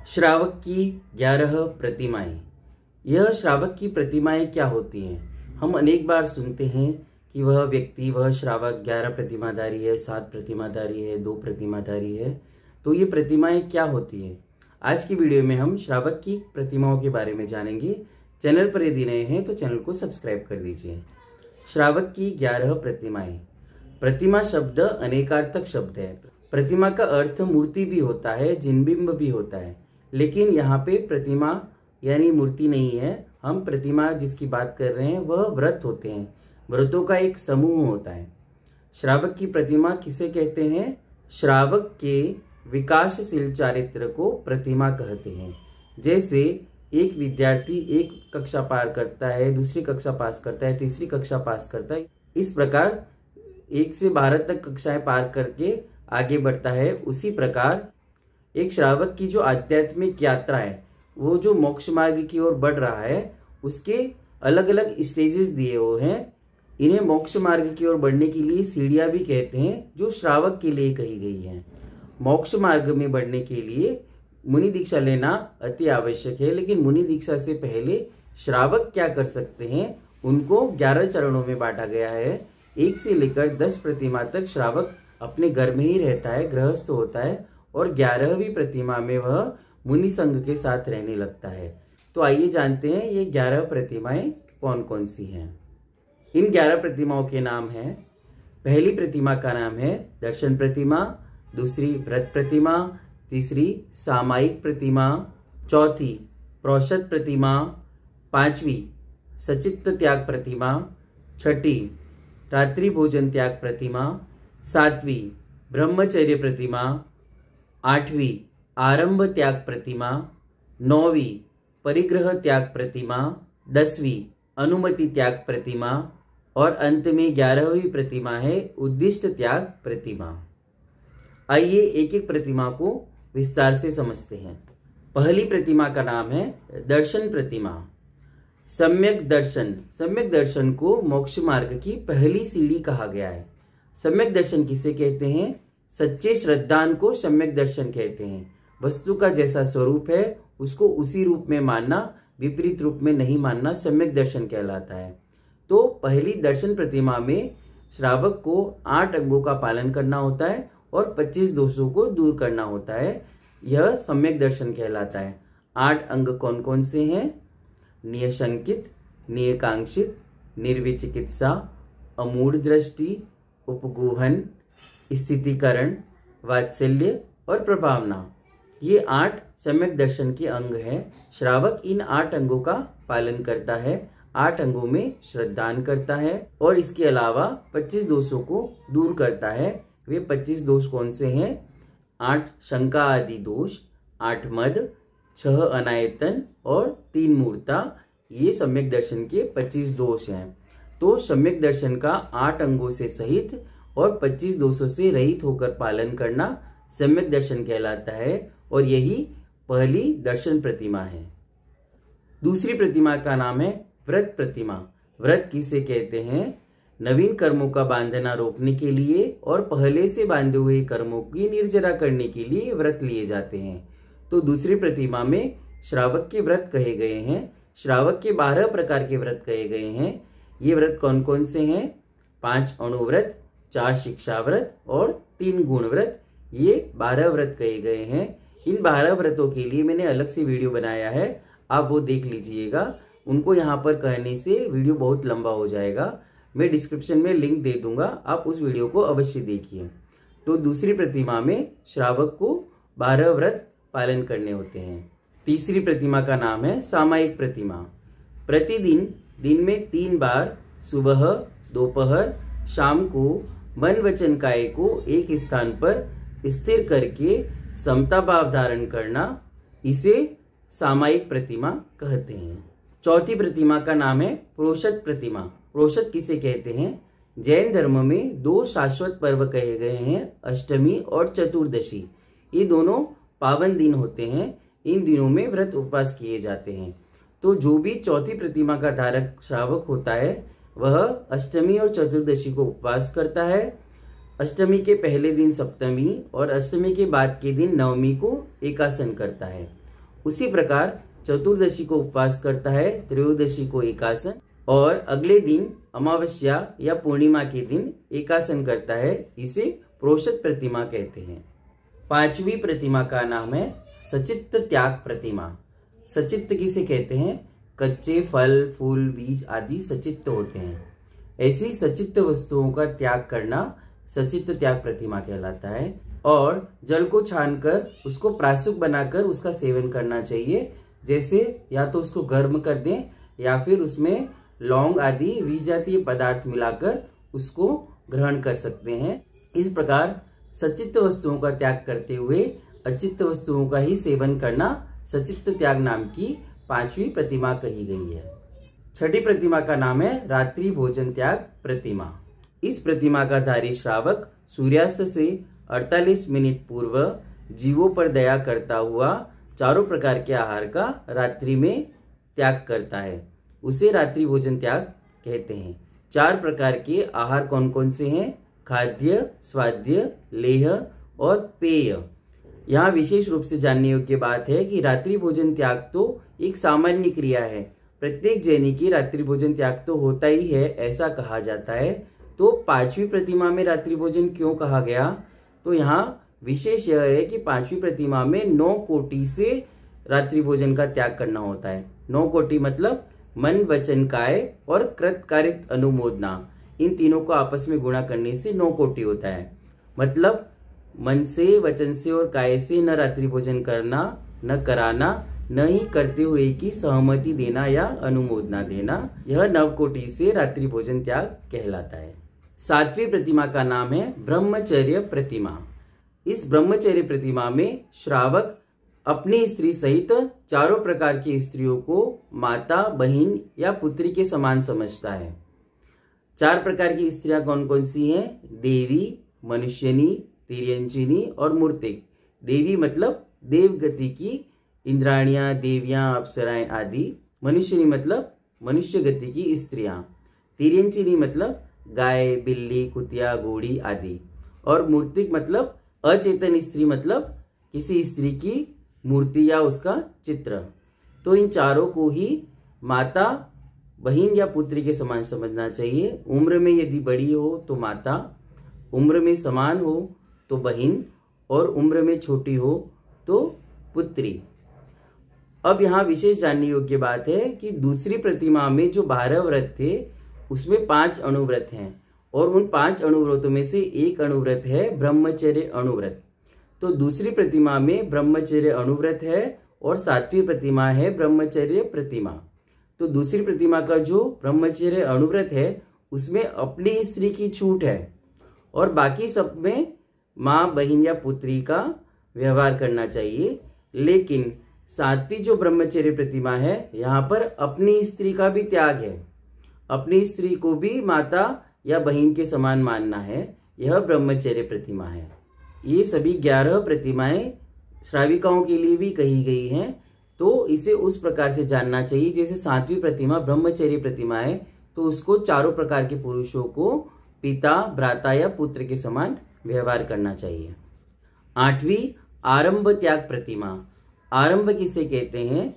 श्रावक की 11 प्रतिमाएं। यह श्रावक की प्रतिमाएं क्या होती हैं? हम अनेक बार सुनते हैं कि वह व्यक्ति, वह श्रावक 11 प्रतिमाधारी है, 7 प्रतिमाधारी है, 2 प्रतिमाधारी है। तो ये प्रतिमाएं क्या होती हैं? आज की वीडियो में हम श्रावक की प्रतिमाओं के बारे में जानेंगे। चैनल पर यदि नए हैं तो चैनल को सब्सक्राइब कर दीजिए। श्रावक की 11 प्रतिमाएं। प्रतिमा शब्द अनेकार्थक शब्द है। प्रतिमा का अर्थ मूर्ति भी होता है, जिनबिंब भी होता है, लेकिन यहाँ पे प्रतिमा यानी मूर्ति नहीं है। हम प्रतिमा जिसकी बात कर रहे हैं वह व्रत होते हैं, व्रतों का एक समूह होता है। श्रावक की प्रतिमा किसे कहते हैं? श्रावक के विकासशील चारित्र को प्रतिमा कहते हैं। जैसे एक विद्यार्थी एक कक्षा पार करता है, दूसरी कक्षा पास करता है, तीसरी कक्षा पास करता है, इस प्रकार 1 से 12 तक कक्षाएं पार करके आगे बढ़ता है। उसी प्रकार एक श्रावक की जो आध्यात्मिक यात्रा है, वो जो मोक्ष मार्ग की ओर बढ़ रहा है, उसके अलग अलग स्टेजेस दिए हुए हैं। इन्हें मोक्ष मार्ग की ओर बढ़ने के लिए सीढ़ियां भी कहते हैं, जो श्रावक के लिए कही गई हैं। मोक्ष मार्ग में बढ़ने के लिए मुनि दीक्षा लेना अति आवश्यक है, लेकिन मुनि दीक्षा से पहले श्रावक क्या कर सकते हैं, उनको 11 चरणों में बांटा गया है। 1 से लेकर 10 प्रतिमा तक श्रावक अपने घर में ही रहता है, गृहस्थ होता है, और 11वीं प्रतिमा में वह मुनि संघ के साथ रहने लगता है। तो आइए जानते हैं ये 11 प्रतिमाएं कौन कौन सी हैं। इन 11 प्रतिमाओं के नाम हैं। पहली प्रतिमा का नाम है दर्शन प्रतिमा, दूसरी व्रत प्रतिमा, तीसरी सामायिक प्रतिमा, चौथी प्रोषद प्रतिमा, 5वीं सचित्त त्याग प्रतिमा, 6ठी रात्रि भोजन त्याग प्रतिमा, 7वीं ब्रह्मचर्य प्रतिमा, 8वीं आरंभ त्याग प्रतिमा, 9वीं परिग्रह त्याग प्रतिमा, 10वीं अनुमति त्याग प्रतिमा, और अंत में 11वीं प्रतिमा है उद्दिष्ट त्याग प्रतिमा। आइए एक एक प्रतिमा को विस्तार से समझते हैं। पहली प्रतिमा का नाम है दर्शन प्रतिमा। सम्यक दर्शन। सम्यक दर्शन को मोक्ष मार्ग की पहली सीढ़ी कहा गया है। सम्यक दर्शन किसे कहते हैं? सच्चे श्रद्धान को सम्यक दर्शन कहते हैं। वस्तु का जैसा स्वरूप है उसको उसी रूप में मानना, विपरीत रूप में नहीं मानना सम्यक दर्शन कहलाता है। तो पहली दर्शन प्रतिमा में श्रावक को 8 अंगों का पालन करना होता है और 25 दोषों को दूर करना होता है। यह सम्यक दर्शन कहलाता है। 8 अंग कौन कौन से हैं? नियशंकित, नियकांक्षित, निर्विचिकित्सा, अमूढ़ दृष्टि, उपगूहन, स्थितिकरण, वात्सल्य और प्रभावना। ये 8 सम्यक दर्शन के अंग हैं। श्रावक इन 8 अंगों का पालन करता है, 8 अंगों में श्रद्धान करता है, और इसके अलावा 25 दोषों को दूर करता है। वे 25 दोष कौन से हैं? 8 शंका आदि दोष, 8 मद, 6 अनायतन और 3 मूर्ता। ये सम्यक दर्शन के 25 दोष हैं। तो सम्यक दर्शन का 8 अंगों से सहित और 25 दोषों से रहित होकर पालन करना सम्यक दर्शन कहलाता है, और यही पहली दर्शन प्रतिमा है। दूसरी प्रतिमा का नाम है व्रत प्रतिमा। व्रत किसे कहते हैं? नवीन कर्मों का बांधना रोकने के लिए और पहले से बांधे हुए कर्मों की निर्जरा करने के लिए व्रत लिए जाते हैं। तो दूसरी प्रतिमा में श्रावक के व्रत कहे गए हैं। श्रावक के 12 प्रकार के व्रत कहे गए हैं। ये व्रत कौन कौन से हैं? 5 अणुव्रत, 4 शिक्षा व्रत और 3 गुण व्रत। ये 12 व्रत कहे गए हैं। इन 12 व्रतों के लिए मैंने अलग से वीडियो बनाया है, आप वो देख लीजिएगा। उनको यहाँ पर कहने से वीडियो बहुत लंबा हो जाएगा। मैं डिस्क्रिप्शन में लिंक दे दूंगा, आप उस वीडियो को अवश्य देखिए। तो दूसरी प्रतिमा में श्रावक को 12 व्रत पालन करने होते हैं। तीसरी प्रतिमा का नाम है सामायिक प्रतिमा। प्रतिदिन दिन में 3 बार सुबह, दोपहर, शाम को मन वचन काया को एक स्थान पर स्थिर करके समता भाव धारण करना, इसे सामायिक प्रतिमा कहते हैं। चौथी प्रतिमा का नाम है प्रोषद प्रतिमा। प्रोषद किसे कहते हैं? जैन धर्म में 2 शाश्वत पर्व कहे गए हैं, अष्टमी और चतुर्दशी। ये दोनों पावन दिन होते हैं। इन दिनों में व्रत उपवास किए जाते हैं। तो जो भी चौथी प्रतिमा का धारक श्रावक होता है, वह अष्टमी और चतुर्दशी को उपवास करता है। अष्टमी के पहले दिन सप्तमी और अष्टमी के बाद के दिन नवमी को एकासन करता है। उसी प्रकार चतुर्दशी को उपवास करता है, त्रयोदशी को एकासन और अगले दिन अमावस्या या पूर्णिमा के दिन एकासन करता है। इसे प्रोषित प्रतिमा कहते हैं। पांचवी प्रतिमा का नाम है सचित्त त्याग प्रतिमा। सचित्त किसे कहते हैं? कच्चे फल, फूल, बीज आदि सचित्त होते हैं। ऐसी सचित्त वस्तुओं का त्याग करना सचित्त त्याग प्रतिमा कहलाता है। और जल को छानकर उसको प्राशुक बनाकर उसका सेवन करना चाहिए। जैसे या तो उसको गर्म कर दें या फिर उसमें लौंग आदि विजातीय पदार्थ मिलाकर उसको ग्रहण कर सकते हैं। इस प्रकार सचित्त वस्तुओं का त्याग करते हुए अचित्त वस्तुओं का ही सेवन करना सचित्त त्याग नाम की पांचवी प्रतिमा कही गई है। छठी प्रतिमा का नाम है रात्रि भोजन त्याग प्रतिमा। इस प्रतिमा का धारी श्रावक सूर्यास्त से 48 मिनट पूर्व जीवों पर दया करता हुआ चारों प्रकार के आहार का रात्रि में त्याग करता है। उसे रात्रि भोजन त्याग कहते हैं। 4 प्रकार के आहार कौन कौन से हैं? खाद्य, स्वाद्य, लेह और पेय। यहाँ विशेष रूप से जानने योग्य बात है कि रात्रि भोजन त्याग तो एक सामान्य क्रिया है। प्रत्येक जैनी की रात्रि भोजन त्याग तो होता ही है, ऐसा कहा जाता है। तो पांचवी प्रतिमा में रात्रि भोजन क्यों कहा गया? तो यहाँ विशेष यह है कि पांचवी प्रतिमा में 9 कोटि से रात्रि भोजन का त्याग करना होता है। 9 कोटि मतलब मन, वचन, काय और कृतकारित अनुमोदना। इन तीनों को आपस में गुणा करने से 9 कोटि होता है। मतलब मन से, वचन से और काय से न रात्रि भोजन करना, न कराना, न ही करते हुए की सहमति देना या अनुमोदना देना, यह 9 कोटि से रात्रि भोजन त्याग कहलाता है। 7वीं प्रतिमा का नाम है ब्रह्मचर्य प्रतिमा। इस ब्रह्मचर्य प्रतिमा में श्रावक अपनी स्त्री सहित चारों प्रकार की स्त्रियों को माता, बहन या पुत्री के समान समझता है। 4 प्रकार की स्त्रियां कौन कौन सी हैं? देवी, मनुष्यनी, तिर्यंचिनी और मूर्तिक। देवी मतलब देवगति की इंद्राणियां, देवियां, अप्सराएं आदि। मनुष्यनी मतलब मनुष्य गति की स्त्रियां। तिर्यंचिनी मतलब गाय, बिल्ली, कुतिया, घोड़ी आदि। और मूर्तिक मतलब अचेतन स्त्री, मतलब किसी स्त्री की मूर्ति या उसका चित्र। तो इन चारों को ही माता, बहन या पुत्री के समान समझना चाहिए। उम्र में यदि बड़ी हो तो माता, उम्र में समान हो तो बहन और उम्र में छोटी हो तो पुत्री। अब यहाँ विशेष जानने योग्य बात है कि दूसरी प्रतिमा में जो 12 व्रत थे उसमें 5 अणुव्रत हैं और उन 5 अणुव्रतों में से एक अणुव्रत है ब्रह्मचर्य अणुव्रत। तो दूसरी प्रतिमा में ब्रह्मचर्य अणुव्रत है और 7वीं प्रतिमा है ब्रह्मचर्य प्रतिमा। तो दूसरी प्रतिमा का जो ब्रह्मचर्य अणुव्रत है उसमें अपनी स्त्री की छूट है और बाकी सब में माँ, बहन या पुत्री का व्यवहार करना चाहिए। लेकिन 7वीं जो ब्रह्मचर्य प्रतिमा है यहाँ पर अपनी स्त्री का भी त्याग है। अपनी स्त्री को भी माता या बहन के समान मानना है। यह ब्रह्मचर्य प्रतिमा है। ये सभी 11 प्रतिमाएं श्राविकाओं के लिए भी कही गई हैं। तो इसे उस प्रकार से जानना चाहिए जैसे 7वीं प्रतिमा ब्रह्मचर्य प्रतिमा है तो उसको चारों प्रकार के पुरुषों को पिता, भ्राता या पुत्र के समान व्यवहार करना चाहिए। 8वीं आरंभ त्याग प्रतिमा। आरंभ किसे कहते हैं?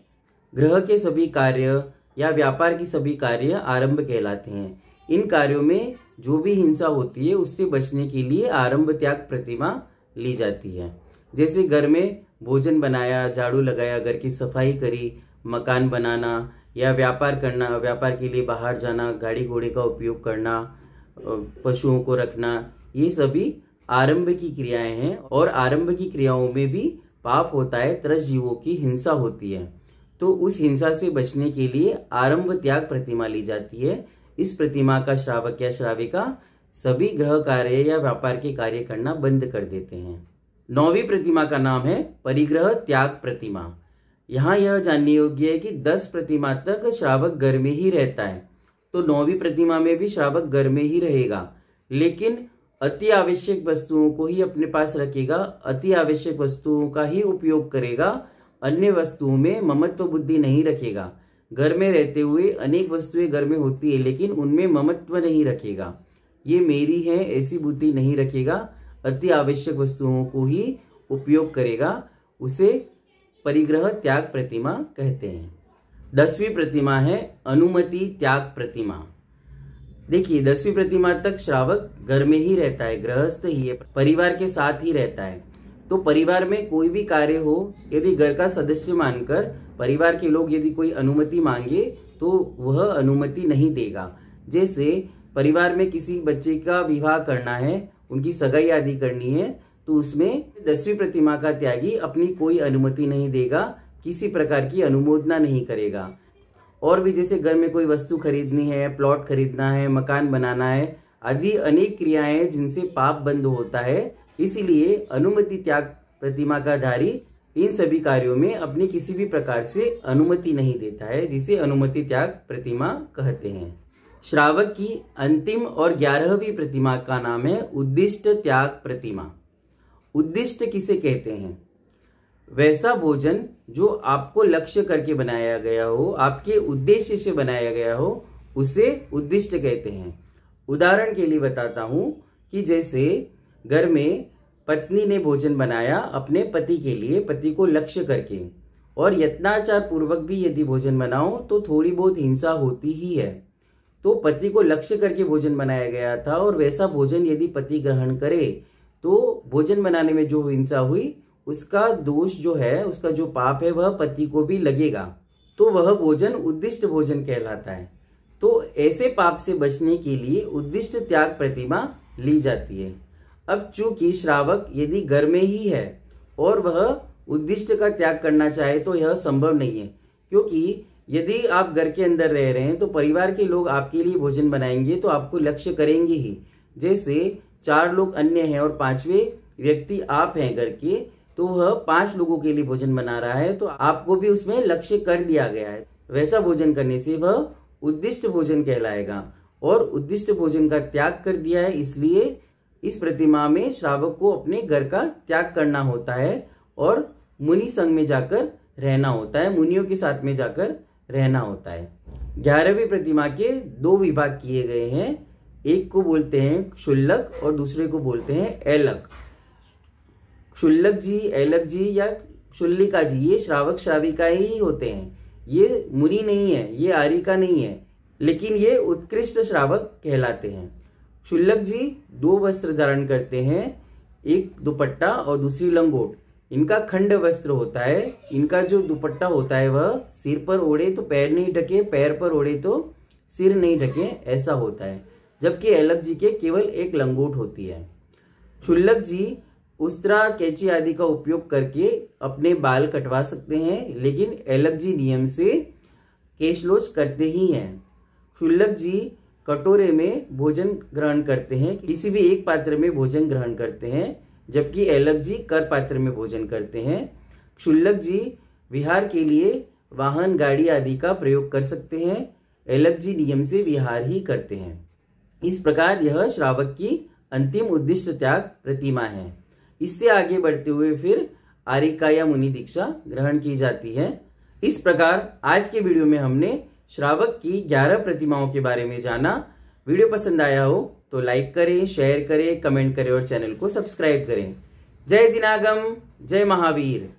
गृह के सभी कार्य या व्यापार की सभी कार्य आरंभ कहलाते हैं। इन कार्यों में जो भी हिंसा होती है उससे बचने के लिए आरंभ त्याग प्रतिमा ली जाती है। जैसे घर में भोजन बनाया, झाड़ू लगाया, घर की सफाई करी, मकान बनाना या व्यापार करना, व्यापार के लिए बाहर जाना, गाड़ी घोड़े का उपयोग करना, पशुओं को रखना, ये सभी आरंभ की क्रियाएं हैं। और आरंभ की क्रियाओं में भी पाप होता है, त्रस्त जीवों की हिंसा होती है। तो उस हिंसा से बचने के लिए आरंभ त्याग प्रतिमा ली जाती है। इस प्रतिमा का श्रावक या श्राविका सभी गृह कार्य या व्यापार के कार्य करना बंद कर देते हैं। 9वीं प्रतिमा का नाम है परिग्रह त्याग प्रतिमा। यहाँ यह जानने योग्य है कि 10 प्रतिमा तक श्रावक घर में ही रहता है। तो 9वीं प्रतिमा में भी श्रावक घर में ही रहेगा, लेकिन अति आवश्यक वस्तुओं को ही अपने पास रखेगा, अति आवश्यक वस्तुओं का ही उपयोग करेगा, अन्य वस्तुओं में ममत्व बुद्धि नहीं रखेगा। घर में रहते हुए अनेक वस्तुएं घर में होती है लेकिन उनमें ममत्व नहीं रखेगा, ये मेरी है ऐसी बुद्धि नहीं रखेगा, अति आवश्यक वस्तुओं को ही उपयोग करेगा। उसे परिग्रह त्याग प्रतिमा कहते हैं। 10वीं प्रतिमा है अनुमति त्याग प्रतिमा। देखिए 10वीं प्रतिमा तक श्रावक घर में ही रहता है, गृहस्थ ही है, परिवार के साथ ही रहता है। तो परिवार में कोई भी कार्य हो, यदि घर का सदस्य मानकर परिवार के लोग यदि कोई अनुमति मांगे तो वह अनुमति नहीं देगा। जैसे परिवार में किसी बच्चे का विवाह करना है, उनकी सगाई आदि करनी है, तो उसमें 10वीं प्रतिमा का त्यागी अपनी कोई अनुमति नहीं देगा, किसी प्रकार की अनुमोदना नहीं करेगा। और भी जैसे घर में कोई वस्तु खरीदनी है, प्लॉट खरीदना है, मकान बनाना है आदि अनेक क्रियाएं जिनसे पाप बंद होता है, इसीलिए अनुमति त्याग प्रतिमा का धारी इन सभी कार्यों में अपनी किसी भी प्रकार से अनुमति नहीं देता है, जिसे अनुमति त्याग प्रतिमा कहते हैं। श्रावक की अंतिम और 11वीं प्रतिमा का नाम है उद्दिष्ट त्याग प्रतिमा। उद्दिष्ट किसे कहते हैं? वैसा भोजन जो आपको लक्ष्य करके बनाया गया हो, आपके उद्देश्य से बनाया गया हो, उसे उद्दिष्ट कहते हैं। उदाहरण के लिए बताता हूं कि जैसे घर में पत्नी ने भोजन बनाया अपने पति के लिए, पति को लक्ष्य करके, और यत्नाचार पूर्वक भी यदि भोजन बनाओ तो थोड़ी बहुत हिंसा होती ही है। तो पति को लक्ष्य करके भोजन बनाया गया था और वैसा भोजन यदि पति ग्रहण करे तो भोजन बनाने में जो हिंसा हुई उसका दोष जो है, उसका जो पाप है, वह पति को भी लगेगा। तो वह भोजन उद्दिष्ट भोजन कहलाता है। तो ऐसे पाप से बचने के लिए उद्दिष्ट त्याग प्रतिमा ली जाती है। अब चूंकि श्रावक यदि घर में ही है और वह उद्दिष्ट का त्याग करना चाहे तो यह संभव नहीं है, क्योंकि यदि आप घर के अंदर रह रहे हैं तो परिवार के लोग आपके लिए भोजन बनाएंगे तो आपको लक्ष्य करेंगे ही। जैसे 4 लोग अन्य हैं और 5वें व्यक्ति आप हैं घर के, तो वह 5 लोगों के लिए भोजन बना रहा है, तो आपको भी उसमें लक्ष्य कर दिया गया है। वैसा भोजन करने से वह उद्दिष्ट भोजन कहलाएगा। और उद्दिष्ट भोजन का त्याग कर दिया है, इसलिए इस प्रतिमा में श्रावक को अपने घर का त्याग करना होता है और मुनि संघ में जाकर रहना होता है, मुनियों के साथ में जाकर रहना होता है। 11वीं प्रतिमा के 2 विभाग किए गए हैं। एक को बोलते हैं क्षुल्लक और दूसरे को बोलते हैं ऐलक। क्षुल्लक जी, ऐलक जी या क्षुल्लिका जी, ये श्रावक श्राविका ही होते हैं। ये मुनि नहीं है, ये आरिका नहीं है, लेकिन ये उत्कृष्ट श्रावक कहलाते हैं। क्षुल्लक जी 2 वस्त्र धारण करते हैं, एक दुपट्टा और दूसरी लंगोट। इनका खंड वस्त्र होता है। इनका जो दुपट्टा होता है वह सिर पर ओढ़े तो पैर नहीं ढके, पैर पर ओढ़े तो सिर नहीं ढके, ऐसा होता है। जबकि ऐलक जी के केवल एक लंगोट होती है। क्षुल्लक जी उस्त्रा, कैंची आदि का उपयोग करके अपने बाल कटवा सकते हैं, लेकिन ऐलक जी नियम से केशलोच करते ही हैं। क्षुल्लक जी कटोरे में भोजन ग्रहण करते हैं, किसी भी एक पात्र में भोजन ग्रहण करते हैं, जबकि ऐलक जी कर पात्र में भोजन करते हैं। क्षुल्लक जी विहार के लिए वाहन, गाड़ी आदि का प्रयोग कर सकते हैं, ऐलक जी नियम से विहार ही करते हैं। इस प्रकार यह श्रावक की अंतिम उद्दिष्ट त्याग प्रतिमा है। इससे आगे बढ़ते हुए फिर आरिका या मुनि दीक्षा ग्रहण की जाती है। इस प्रकार आज के वीडियो में हमने श्रावक की 11 प्रतिमाओं के बारे में जाना। वीडियो पसंद आया हो तो लाइक करें, शेयर करें, कमेंट करें और चैनल को सब्सक्राइब करें। जय जिनागम, जय महावीर।